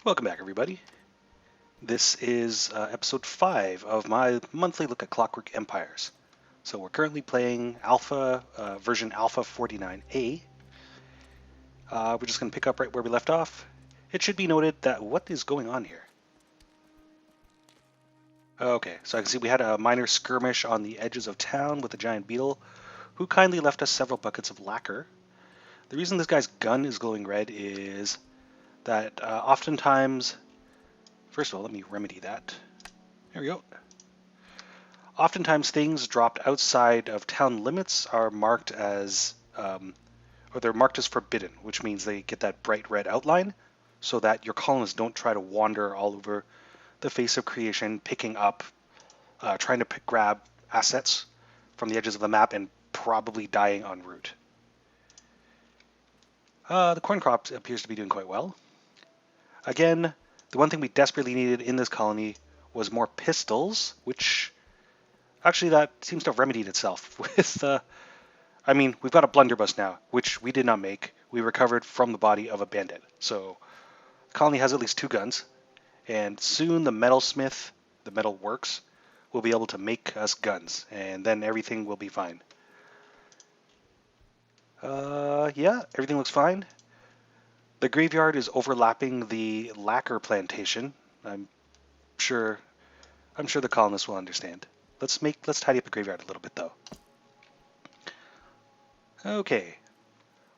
Welcome back, everybody. This is episode 5 of my monthly look at Clockwork Empires. So we're currently playing alpha, version alpha 49A. We're just going to pick up right where we left off. It should be noted that what is going on here? Okay, so I can see we had a minor skirmish on the edges of town with a giant beetle who kindly left us several buckets of lacquer. The reason this guy's gun is glowing red is that oftentimes... First of all, let me remedy that. There we go. Oftentimes things dropped outside of town limits are marked as, or they're marked as forbidden, which means they get that bright red outline so that your colonists don't try to wander all over the face of creation, picking up, trying to grab assets from the edges of the map and probably dying en route. The corn crop appears to be doing quite well. Again, the one thing we desperately needed in this colony was more pistols, which actually that seems to have remedied itself with, I mean, we've got a blunderbuss now, which we did not make. We recovered from the body of a bandit. So the colony has at least 2 guns, and soon the metalsmith, the metal works, will be able to make us guns, and then everything will be fine. Yeah, everything looks fine. The graveyard is overlapping the lacquer plantation. I'm sure the colonists will understand. Let's tidy up the graveyard a little bit though. Okay.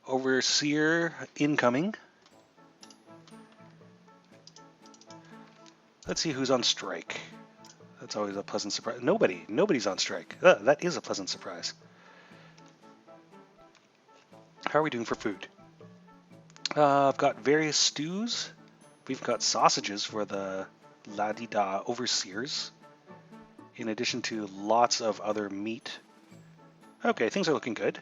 Overseer incoming. Let's see who's on strike. That's always a pleasant surprise. Nobody's on strike. That is a pleasant surprise. How are we doing for food? I've got various stews. We've got sausages for the la-di-da overseers, in addition to lots of other meat. Okay, things are looking good.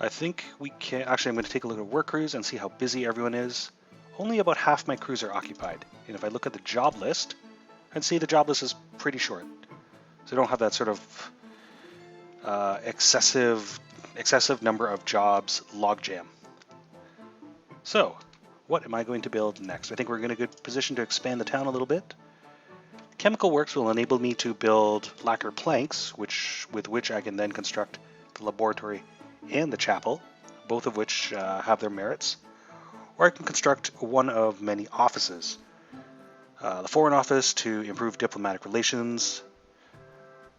I think we can... Actually, I'm going to take a look at work crews and see how busy everyone is. Only about half my crews are occupied. And if I look at the job list, I'd say the job list is pretty short. So I don't have that sort of excessive number of jobs logjam. So, what am I going to build next? I think we're in a good position to expand the town a little bit. Chemical works will enable me to build lacquer planks, with which I can then construct the laboratory and the chapel, both of which have their merits. Or I can construct one of many offices. The Foreign Office to improve diplomatic relations.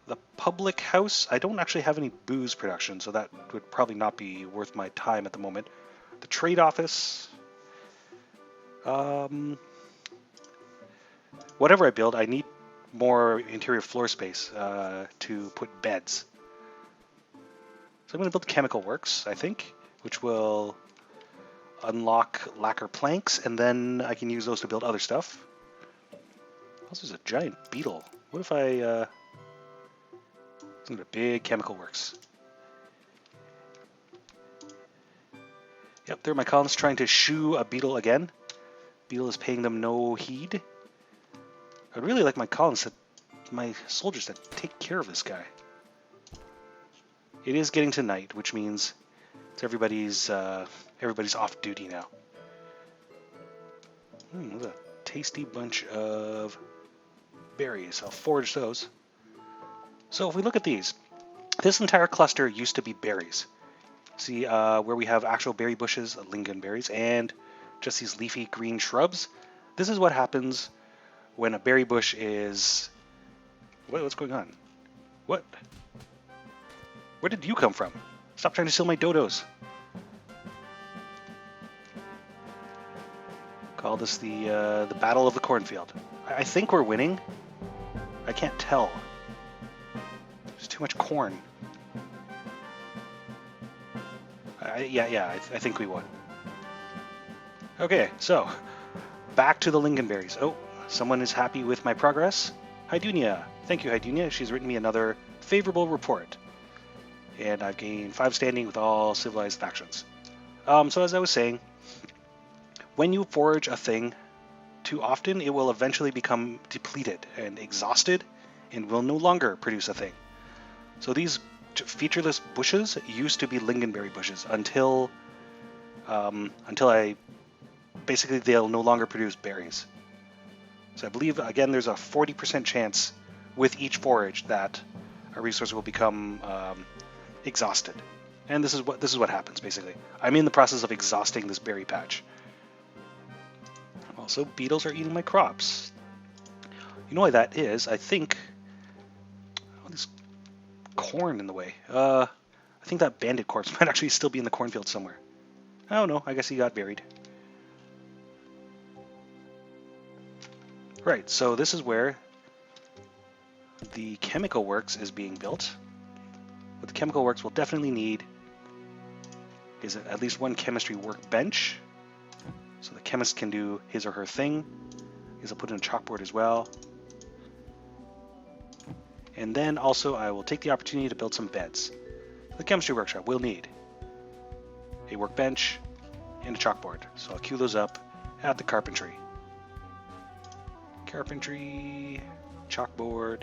The public house, I don't actually have any booze production, so that would probably not be worth my time at the moment. The trade office, whatever I build, I need more interior floor space to put beds. So I'm going to build chemical works, I think, which will unlock lacquer planks, and then I can use those to build other stuff. Also, there's a giant beetle. What if I... Some of the big chemical works. Yep, there are my colonists trying to shoo a beetle again. Beetle is paying them no heed. I'd really like my colonists, my soldiers, to take care of this guy. It is getting to night, which means it's everybody's off duty now. There's a tasty bunch of berries. I'll forage those. So if we look at these, this entire cluster used to be berries. See where we have actual berry bushes, lingonberries, and just these leafy green shrubs. This is what happens when a berry bush is... What's going on? What? Where did you come from? Stop trying to steal my dodos. Call this the Battle of the Cornfield. I think we're winning. I can't tell. There's too much corn. I think we won. Okay, so back to the lingonberries. Oh, someone is happy with my progress. Hydunia. Thank you, Hydunia. She's written me another favorable report. And I've gained 5 standing with all civilized factions. So as I was saying, when you forage a thing too often, it will eventually become depleted and exhausted and will no longer produce a thing. So these featureless bushes used to be lingonberry bushes until I basically they'll no longer produce berries. So I believe, again, there's a 40% chance with each forage that a resource will become exhausted. And this is what happens, basically. I'm in the process of exhausting this berry patch. Also, beetles are eating my crops. You know why that is? I think... Oh, there's corn in the way. I think that bandit corpse might actually still be in the cornfield somewhere. Oh no, I guess he got buried. Right, so this is where the chemical works is being built. What the chemical works will definitely need is at least one chemistry workbench, so the chemist can do his or her thing. I guess I'll put in a chalkboard as well. And then also I will take the opportunity to build some beds. The chemistry workshop will need a workbench and a chalkboard, so I'll queue those up at the carpentry. Carpentry, chalkboard,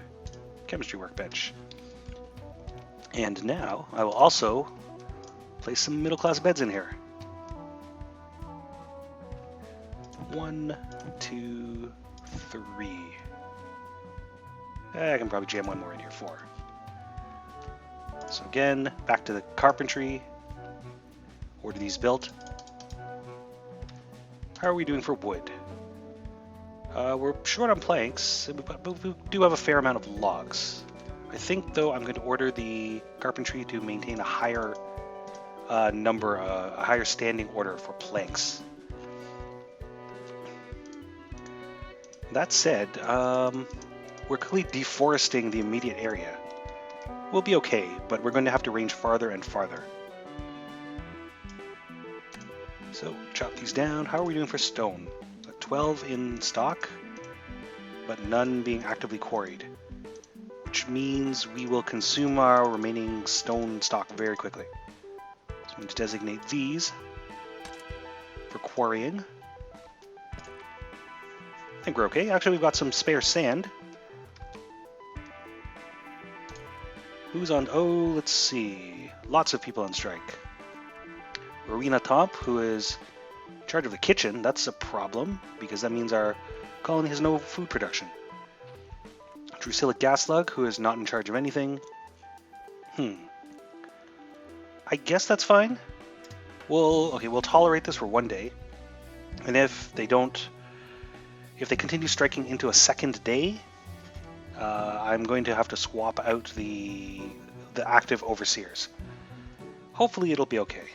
chemistry workbench. And now I will also place some middle-class beds in here. 1, 2, 3. I can probably jam one more in here, 4. So again, back to the carpentry. Order these built. How are we doing for wood? We're short on planks, but we do have a fair amount of logs. I think, though, I'm going to order the carpentry to maintain a higher a higher standing order for planks. That said, we're clearly deforesting the immediate area. We'll be okay, but we're going to have to range farther and farther. So, chop these down. How are we doing for stone? 12 in stock, but none being actively quarried, which means we will consume our remaining stone stock very quickly. So I'm going to designate these for quarrying. I think we're okay. Actually, we've got some spare sand. Who's on? Oh, let's see. Lots of people on strike. Rowena Top, who is in charge of the kitchen. That's a problem, because that means our colony has no food production. Drusilla Gaslug, who is not in charge of anything. I guess that's fine. We'll tolerate this for 1 day. And if they continue striking into a second day, I'm going to have to swap out the active overseers. Hopefully it'll be okay.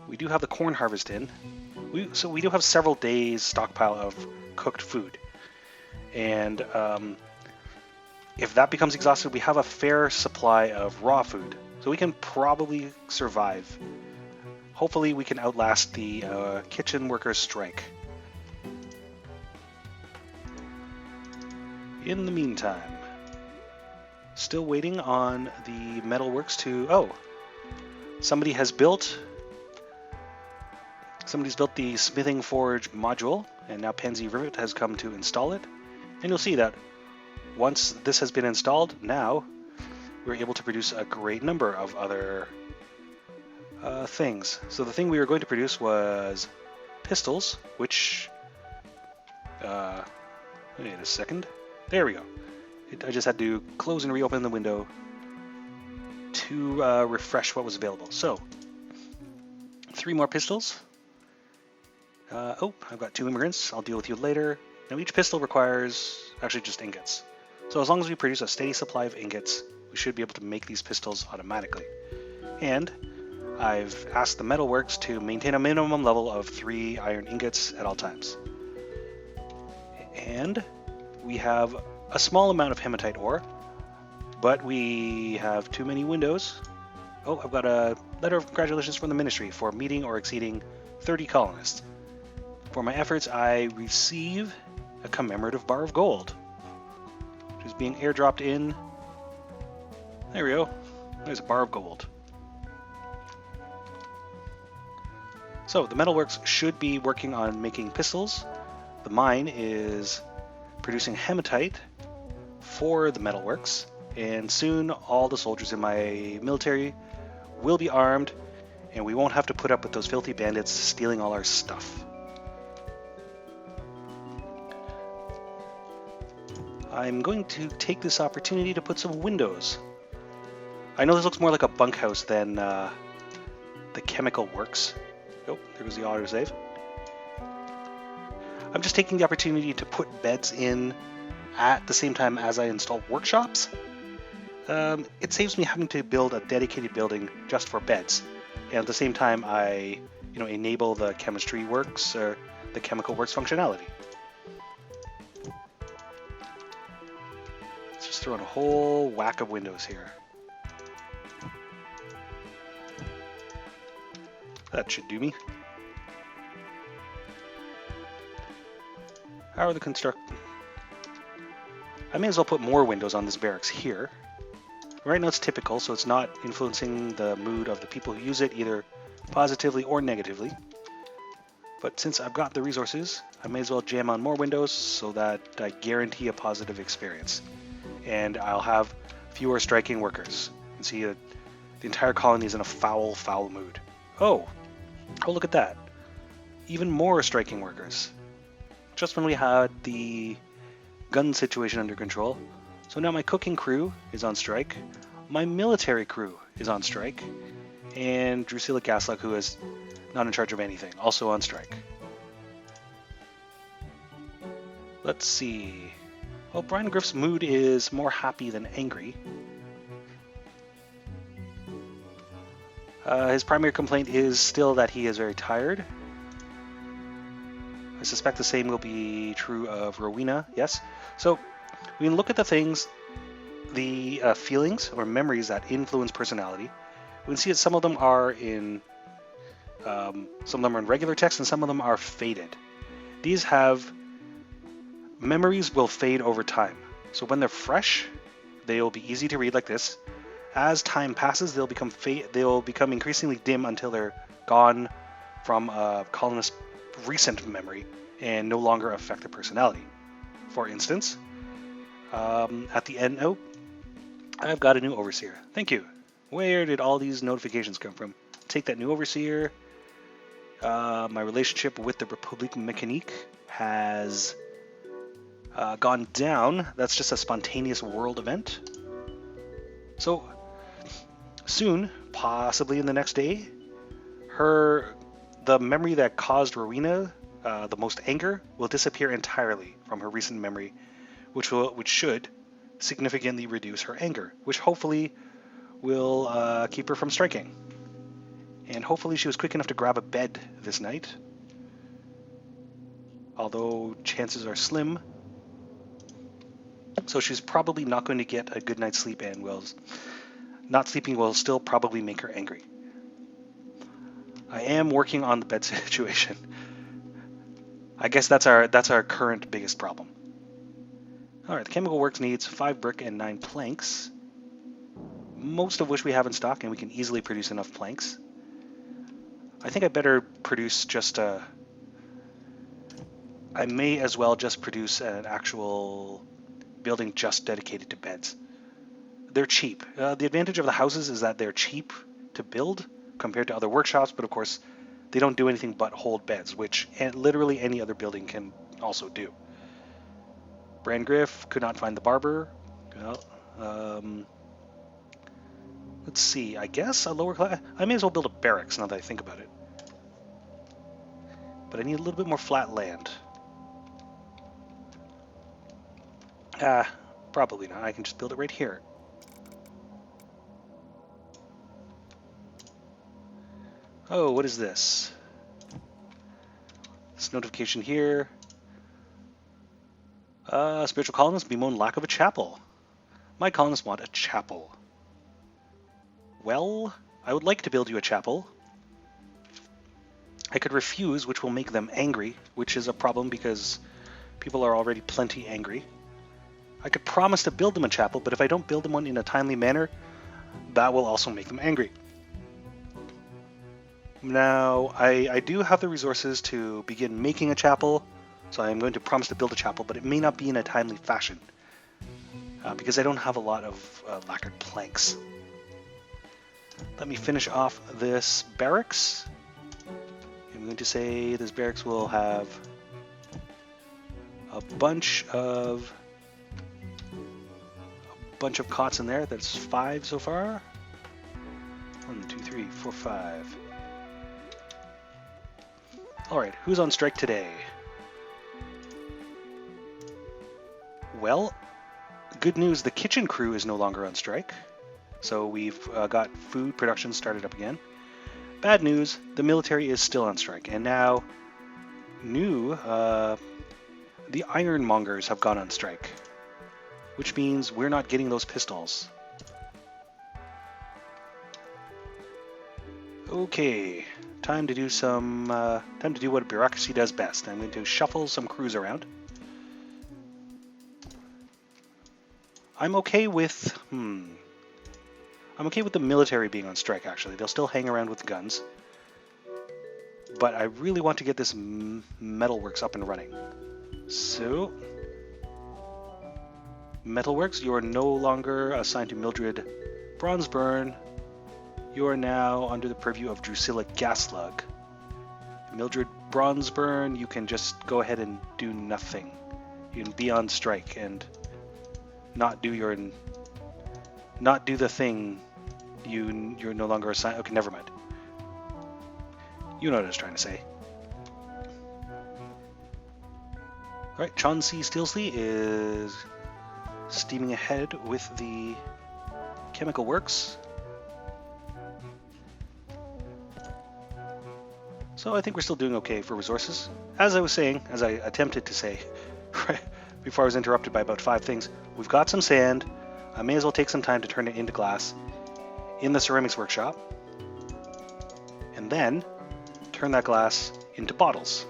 We do have the corn harvest in. So we do have several days stockpile of cooked food. And if that becomes exhausted, we have a fair supply of raw food. So we can probably survive. Hopefully we can outlast the kitchen workers' strike. In the meantime, still waiting on the metalworks to... Oh, somebody's built the smithing forge module, and now Pansy Rivet has come to install it. And you'll see that once this has been installed, now we're able to produce a great number of other things. So the thing we were going to produce was pistols, which... wait a second. There we go. I just had to close and reopen the window to refresh what was available. So, 3 more pistols. I've got 2 immigrants. I'll deal with you later. Now each pistol requires actually just ingots. So as long as we produce a steady supply of ingots, we should be able to make these pistols automatically. And I've asked the metalworks to maintain a minimum level of 3 iron ingots at all times. And we have a small amount of hematite ore, but we have too many windows. Oh, I've got a letter of congratulations from the ministry for meeting or exceeding 30 colonists. For my efforts, I receive a commemorative bar of gold, which is being airdropped in. There we go. There's a bar of gold. So the metalworks should be working on making pistols. The mine is producing hematite for the metalworks, and soon all the soldiers in my military will be armed and we won't have to put up with those filthy bandits stealing all our stuff. I'm going to take this opportunity to put some windows. I know this looks more like a bunkhouse than the chemical works. Oh, there goes the autosave. I'm just taking the opportunity to put beds in at the same time as I install workshops. It saves me having to build a dedicated building just for beds, and at the same time I, enable the chemistry works or the chemical works functionality. Let's just throw in a whole whack of windows here. That should do me. How are the construct? I may as well put more windows on this barracks here. Right now it's typical, so it's not influencing the mood of the people who use it either positively or negatively. But since I've got the resources, I may as well jam on more windows so that I guarantee a positive experience. And I'll have fewer striking workers. You can see the entire colony is in a foul, foul mood. Oh, look at that. Even more striking workers. Just when we had the gun situation under control. So now my cooking crew is on strike, my military crew is on strike, and Drusilla Gaslock, who is not in charge of anything, also on strike. Let's see. Well, Brian Griff's mood is more happy than angry. His primary complaint is still that he is very tired. I suspect the same will be true of Rowena, yes. So we can look at the things, the feelings or memories that influence personality. We can see that some of them are in regular text and some of them are faded. These have memories will fade over time. So when they're fresh, they will be easy to read like this. As time passes, they'll become increasingly dim until they're gone from a colonist's recent memory and no longer affect their personality. For instance, at the end, I've got a new overseer. Thank you. Where did all these notifications come from? Take that new overseer. My relationship with the République Mécanique has gone down. That's just a spontaneous world event. So soon, possibly in the next day, the memory that caused Rowena the most anger will disappear entirely from her recent memory, which should significantly reduce her anger, which hopefully will keep her from striking. And hopefully she was quick enough to grab a bed this night, although chances are slim. So she's probably not going to get a good night's sleep, and not sleeping will still probably make her angry. I am working on the bed situation. I guess that's our current biggest problem. Alright, the chemical works needs 5 brick and 9 planks, most of which we have in stock, and we can easily produce enough planks. I think I better produce I may as well just produce an actual building just dedicated to beds. They're cheap. The advantage of the houses is that they're cheap to build compared to other workshops, but of course they don't do anything but hold beds, which literally any other building can also do. Bran Griff could not find the barber. Well, let's see. I guess a lower class. I may as well build a barracks now that I think about it. But I need a little bit more flat land. Probably not. I can just build it right here. Oh, what is this? This notification here. Spiritual colonists bemoan lack of a chapel. My colonists want a chapel. Well, I would like to build you a chapel. I could refuse, which will make them angry, which is a problem because people are already plenty angry. I could promise to build them a chapel, but if I don't build them one in a timely manner, that will also make them angry. Now, I do have the resources to begin making a chapel, so I'm going to promise to build a chapel, but it may not be in a timely fashion, because I don't have a lot of lacquered planks. Let me finish off this barracks. I'm going to say this barracks will have a bunch of cots in there. That's 5 so far. 1, 2, 3, 4, 5. All right, who's on strike today? Well, good news, the kitchen crew is no longer on strike. So we've got food production started up again. Bad news, the military is still on strike. And now, the ironmongers have gone on strike. Which means we're not getting those pistols. Okay, time to do what bureaucracy does best. I'm going to shuffle some crews around. I'm okay with the military being on strike, actually. They'll still hang around with guns. But I really want to get this metalworks up and running. So, metalworks, you are no longer assigned to Mildred Bronzeburn. You are now under the purview of Drusilla Gaslug. Mildred Bronzeburn, you can just go ahead and do nothing. You can be on strike and not do the thing you're no longer assigned. Okay, never mind. You know what I was trying to say. Alright, Chauncey Steelsley is steaming ahead with the chemical works. So I think we're still doing okay for resources. As I was saying, as I attempted to say, right before I was interrupted by about 5 things, we've got some sand. I may as well take some time to turn it into glass in the ceramics workshop. And then turn that glass into bottles.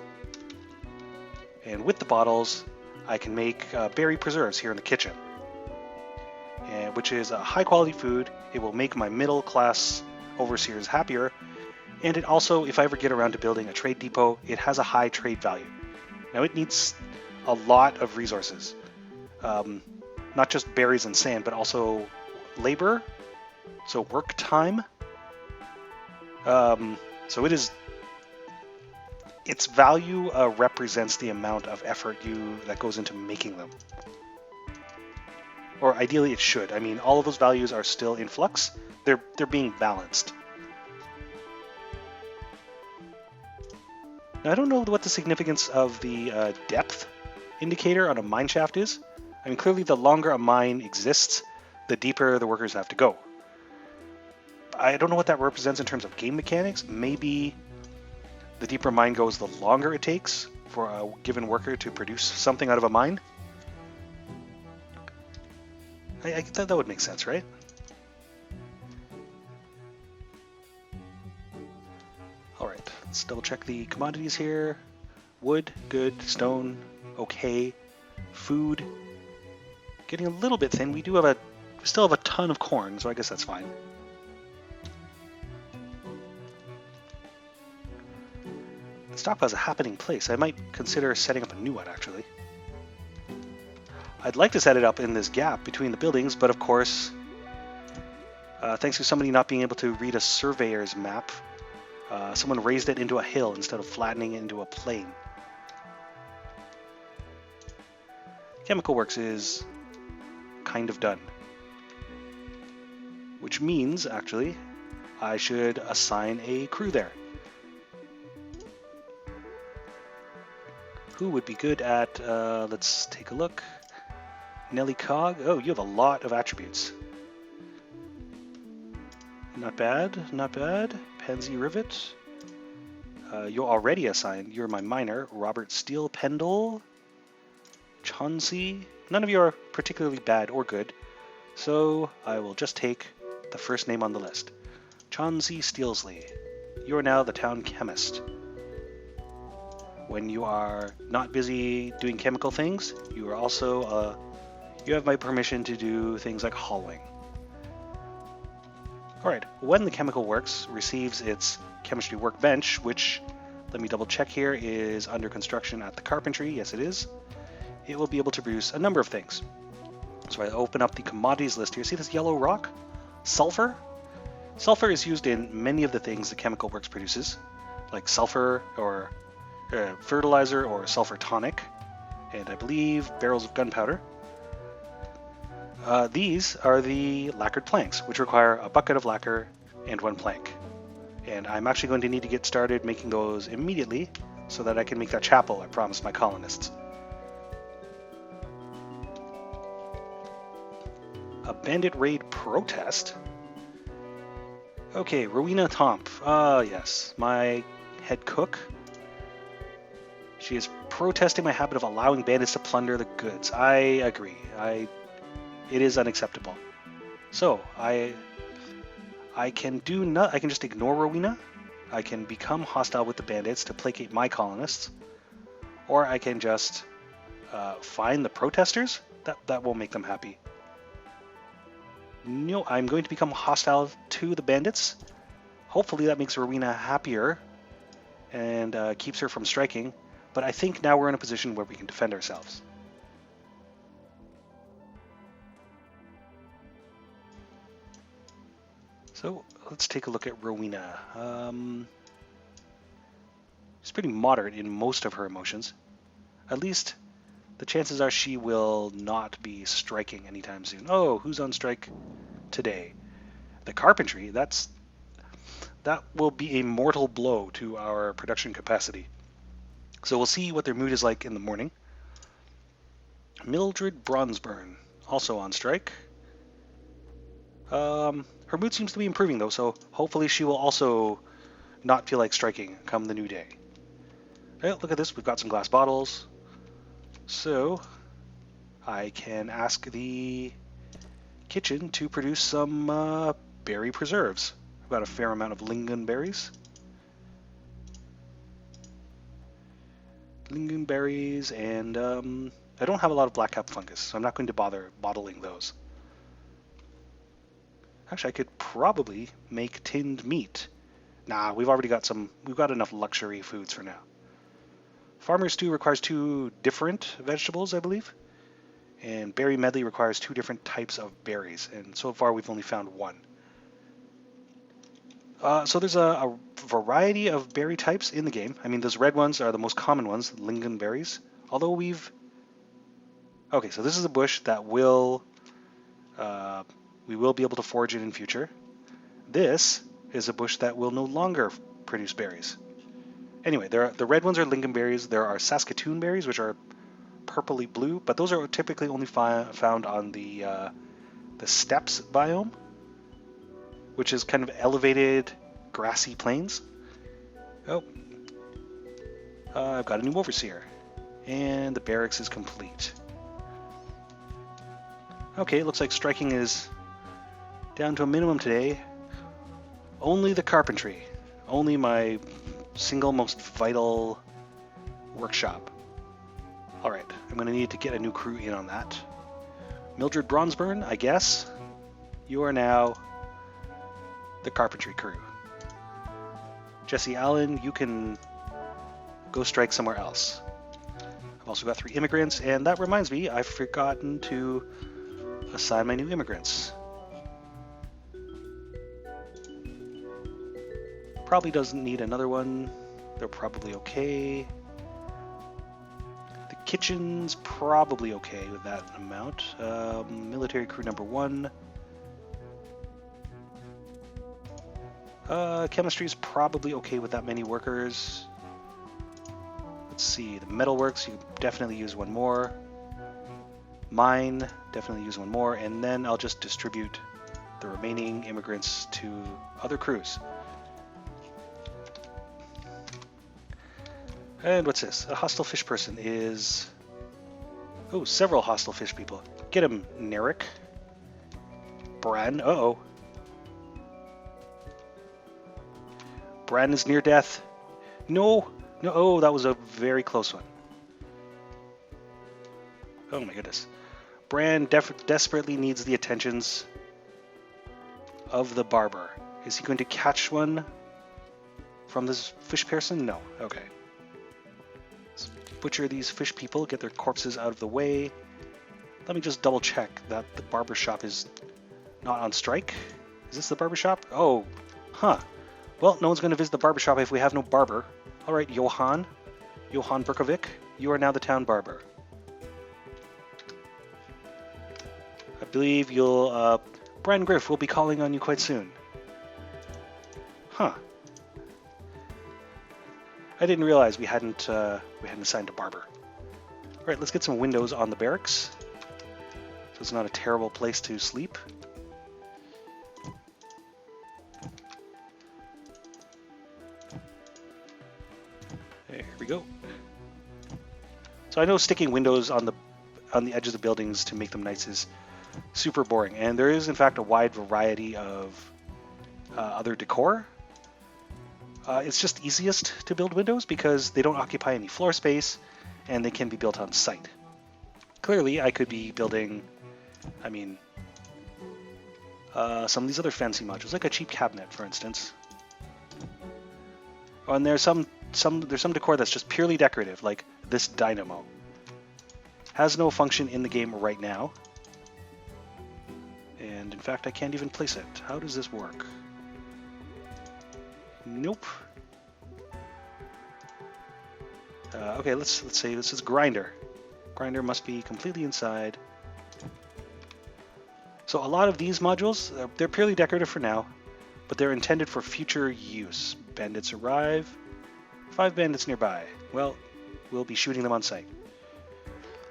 And with the bottles, I can make berry preserves here in the kitchen, which is a high quality food. It will make my middle class overseers happier. And it also, if I ever get around to building a trade depot, it has a high trade value. Now it needs a lot of resources. Not just berries and sand, but also labor, so work time. So its value represents the amount of effort that goes into making them. Or ideally it should. I mean, all of those values are still in flux. They're being balanced. Now, I don't know what the significance of the depth indicator on a mine shaft is. I mean, clearly the longer a mine exists, the deeper the workers have to go. I don't know what that represents in terms of game mechanics. Maybe the deeper a mine goes, the longer it takes for a given worker to produce something out of a mine. I thought that would make sense, right? Alright, let's double check the commodities here. Wood, good. Stone, okay. Food, getting a little bit thin. We still have a ton of corn, so I guess that's fine. The stockpile is a happening place. I might consider setting up a new one, actually. I'd like to set it up in this gap between the buildings, but of course, thanks to somebody not being able to read a surveyor's map, someone raised it into a hill instead of flattening it into a plain. Chemical Works is kind of done. Which means, actually, I should assign a crew there. Who would be good at, let's take a look. Nelly Cog. Oh, you have a lot of attributes. Not bad, not bad. Pansy Rivet. You're already assigned. You're my miner. Robert Steele Pendle. Chauncey. None of you are particularly bad or good, so I will just take the first name on the list. Chauncey Steelsley. You are now the town chemist. When you are not busy doing chemical things, you are also, you have my permission to do things like hollowing. Alright, when the Chemical Works receives its chemistry workbench, which, let me double check here, is under construction at the carpentry, yes it is, it will be able to produce a number of things. So I open up the commodities list here. See this yellow rock? Sulfur? Sulfur is used in many of the things the Chemical Works produces, like sulfur or fertilizer or sulfur tonic, and I believe barrels of gunpowder. These are the lacquered planks, which require a bucket of lacquer and 1 plank. And I'm actually going to need to get started making those immediately so that I can make that chapel I promised my colonists. A bandit raid protest? Okay, Rowena Tomp. Yes, my head cook. She is protesting my habit of allowing bandits to plunder the goods. I agree. It is unacceptable. So, I can I can just ignore Rowena. I can become hostile with the bandits to placate my colonists. Or I can just find the protesters. That will make them happy. No, I'm going to become hostile to the bandits. Hopefully that makes Rowena happier and keeps her from striking. But I think now we're in a position where we can defend ourselves. So let's take a look at Rowena. She's pretty moderate in most of her emotions. At least the chances are she will not be striking anytime soon. Oh, who's on strike today? The carpentry. That will be a mortal blow to our production capacity. So we'll see what their mood is like in the morning. Mildred Bronzeburn, also on strike. Her mood seems to be improving though, so hopefully she will also not feel like striking come the new day. Hey, look at this, we've got some glass bottles. So I can ask the kitchen to produce some berry preserves. I've got a fair amount of lingonberries. Lingonberries, and I don't have a lot of blackcap fungus, so I'm not going to bother bottling those. Actually, I could probably make tinned meat. Nah, we've got enough luxury foods for now. Farmer stew requires 2 different vegetables, I believe. And berry medley requires 2 different types of berries, and so far we've only found 1. So there's a variety of berry types in the game. I mean, those red ones are the most common ones, lingonberries. Although okay, so this is a bush that we will be able to forage it in future. This is a bush that will no longer produce berries. Anyway, the red ones are lingonberries. There are Saskatoon berries, which are purpley blue, but those are typically only found on the steppes biome, which is kind of elevated grassy plains. Oh, I've got a new overseer, and the barracks is complete. Okay, it looks like striking is down to a minimum today. Only the carpentry, only my single most vital workshop. Alright, I'm going to need to get a new crew in on that. Mildred Bronzeburn, I guess. You are now the carpentry crew. Jesse Allen, you can go strike somewhere else. I've also got 3 immigrants, and that reminds me, I've forgotten to assign my new immigrants. Probably doesn't need another one. They're probably okay. The kitchen's probably okay with that amount. Military crew number 1. Chemistry's probably okay with that many workers. Let's see, the metalworks, you definitely use 1 more. Mine, definitely use 1 more, and then I'll just distribute the remaining immigrants to other crews. And what's this? A hostile fish person is... Oh, several hostile fish people. Get him, Narek. Bran, uh-oh. Bran is near death. No, no, oh, that was a very close one. Oh my goodness. Bran desperately needs the attentions of the barber. Is he going to catch one from this fish person? No. Okay. Let's butcher these fish people, get their corpses out of the way. Let me just double check that the barber shop is not on strike. Is this the barbershop? Oh, huh. Well, no one's going to visit the barbershop if we have no barber. All right, Johan Berkovic, you are now the town barber. I believe you'll, Brian Griff will be calling on you quite soon. Huh. I didn't realize we hadn't assigned a barber. All right, let's get some windows on the barracks, so it's not a terrible place to sleep. There we go. So I know sticking windows on the edges of buildings to make them nice is super boring, and there is in fact a wide variety of other decor. It's just easiest to build windows because they don't occupy any floor space and they can be built on site. Clearly I could be building, some of these other fancy modules, like a cheap cabinet for instance. Oh, and there's some decor that's just purely decorative, like this dynamo. Has no function in the game right now. And in fact I can't even place it. How does this work? Nope. Okay, let's say this is grinder. Grinder must be completely inside. So a lot of these modules, they're purely decorative for now, but they're intended for future use. Bandits arrive. 5 bandits nearby. Well, we'll be shooting them on sight.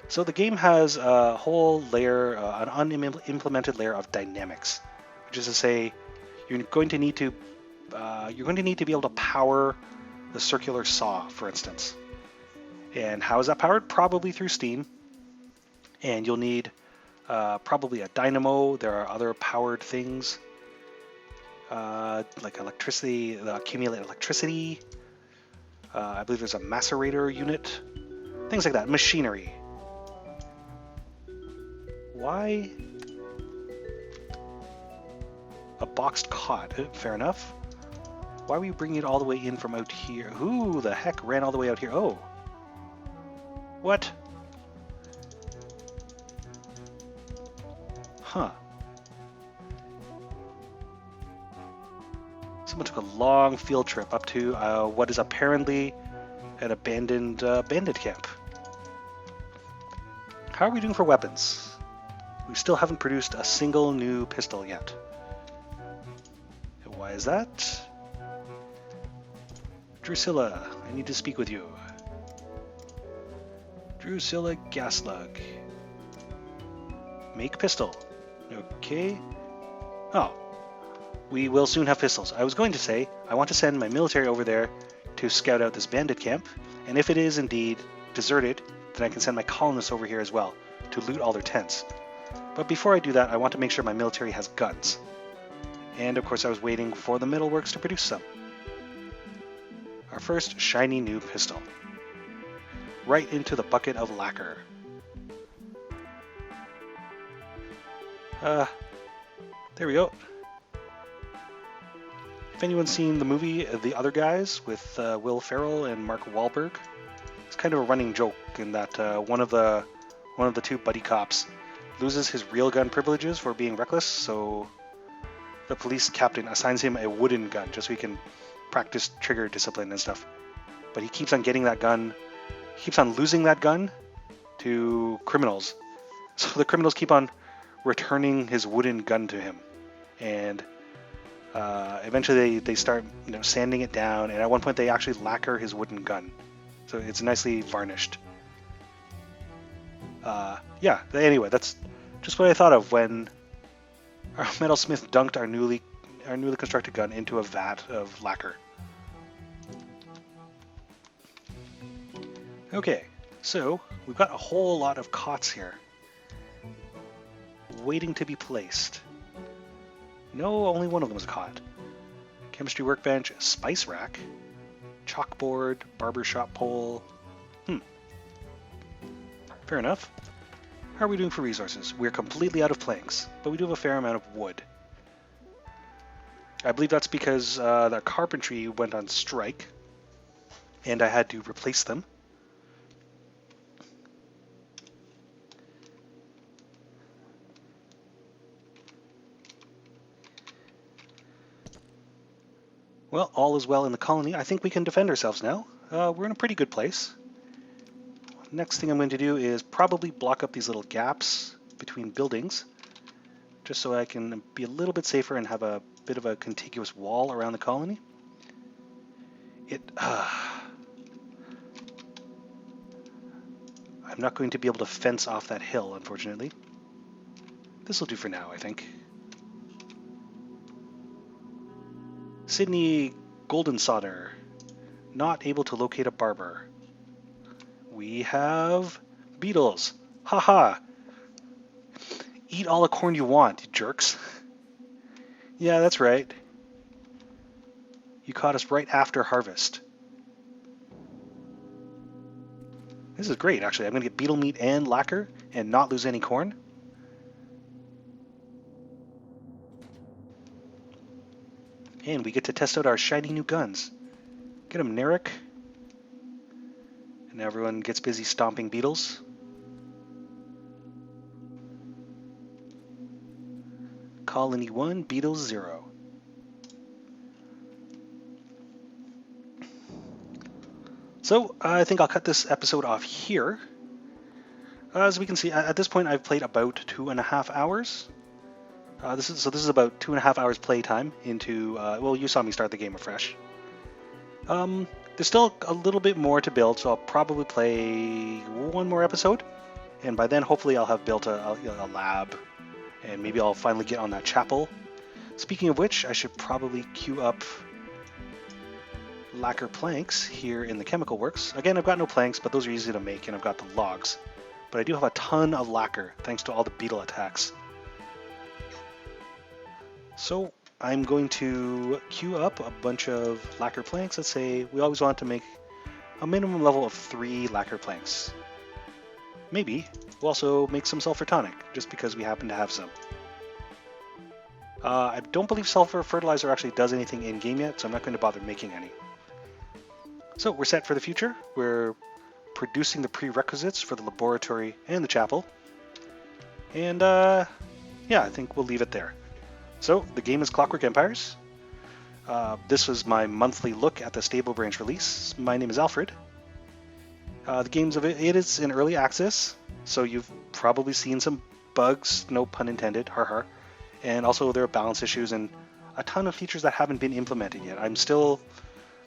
So the game has a whole layer, an unimplemented layer of dynamics, which is to say, you're going to need to be able to power the circular saw, for instance. And how is that powered? Probably through steam. And you'll need probably a dynamo. There are other powered things like electricity, accumulate electricity. I believe there's a macerator unit. Things like that. Machinery. Why? A boxed cot. Fair enough. Why were you bringing it all the way in from out here? Who the heck ran all the way out here? Oh. What? Huh. Someone took a long field trip up to what is apparently an abandoned bandit camp. How are we doing for weapons? We still haven't produced a single new pistol yet. And why is that? Drusilla, I need to speak with you. Drusilla Gaslug. Make pistol. Okay. Oh. We will soon have pistols. I was going to say, I want to send my military over there to scout out this bandit camp, and if it is indeed deserted, then I can send my colonists over here as well to loot all their tents. But before I do that, I want to make sure my military has guns. And of course I was waiting for the metalworks to produce some. Our first shiny new pistol. Right into the bucket of lacquer. There we go. If anyone's seen the movie The Other Guys with Will Ferrell and Mark Wahlberg, it's kind of a running joke in that one of the two buddy cops loses his real gun privileges for being reckless, so the police captain assigns him a wooden gun just so he can practice trigger discipline and stuff. But he keeps on getting that gun, he keeps on losing that gun to criminals. So the criminals keep on returning his wooden gun to him, and eventually they start sanding it down, and at one point they actually lacquer his wooden gun, so it's nicely varnished. Yeah. Anyway, that's just what I thought of when our metalsmith dunked our newly constructed gun into a vat of lacquer. Okay, so we've got a whole lot of cots here, waiting to be placed. No, only one of them is a cot. Chemistry workbench, spice rack, chalkboard, barbershop pole. Fair enough. How are we doing for resources? We're completely out of planks, but we do have a fair amount of wood. I believe that's because the carpentry went on strike, and I had to replace them. Well, all is well in the colony. I think we can defend ourselves now. We're in a pretty good place. Next thing I'm going to do is probably block up these little gaps between buildings, just so I can be a little bit safer and have a bit of a contiguous wall around the colony. I'm not going to be able to fence off that hill, unfortunately. This will do for now, I think. Sydney Goldensolder, not able to locate a barber. We have beetles. Haha. Eat all the corn you want, you jerks. Yeah, that's right. You caught us right after harvest. This is great, actually. I'm going to get beetle meat and lacquer and not lose any corn. And we get to test out our shiny new guns. Get them, Narek. And everyone gets busy stomping beetles. Colony 1, Beetles 0. So I think I'll cut this episode off here. As we can see, at this point I've played about 2.5 hours. This is about 2.5 hours playtime into, well, you saw me start the game afresh. There's still a little bit more to build, so I'll probably play one more episode. And by then, hopefully I'll have built a lab, and maybe I'll finally get on that chapel. Speaking of which, I should probably queue up lacquer planks here in the chemical works. Again, I've got no planks, but those are easy to make, and I've got the logs. But I do have a ton of lacquer, thanks to all the beetle attacks. So I'm going to queue up a bunch of lacquer planks. Let's say we always want to make a minimum level of 3 lacquer planks. Maybe we'll also make some sulfur tonic, just because we happen to have some. I don't believe sulfur fertilizer actually does anything in-game yet, so I'm not going to bother making any. So we're set for the future. We're producing the prerequisites for the laboratory and the chapel. And yeah, I think we'll leave it there. So the game is Clockwork Empires. This was my monthly look at the Stable Branch release. My name is Alfred. The game's it is in early access, so you've probably seen some bugs, no pun intended, har har. And also there are balance issues and a ton of features that haven't been implemented yet. I'm still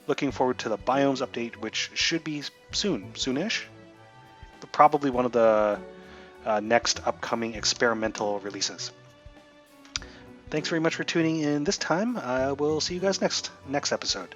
looking forward to the biomes update, which should be soonish. But probably one of the next upcoming experimental releases. Thanks very much for tuning in this time. I will see you guys next episode.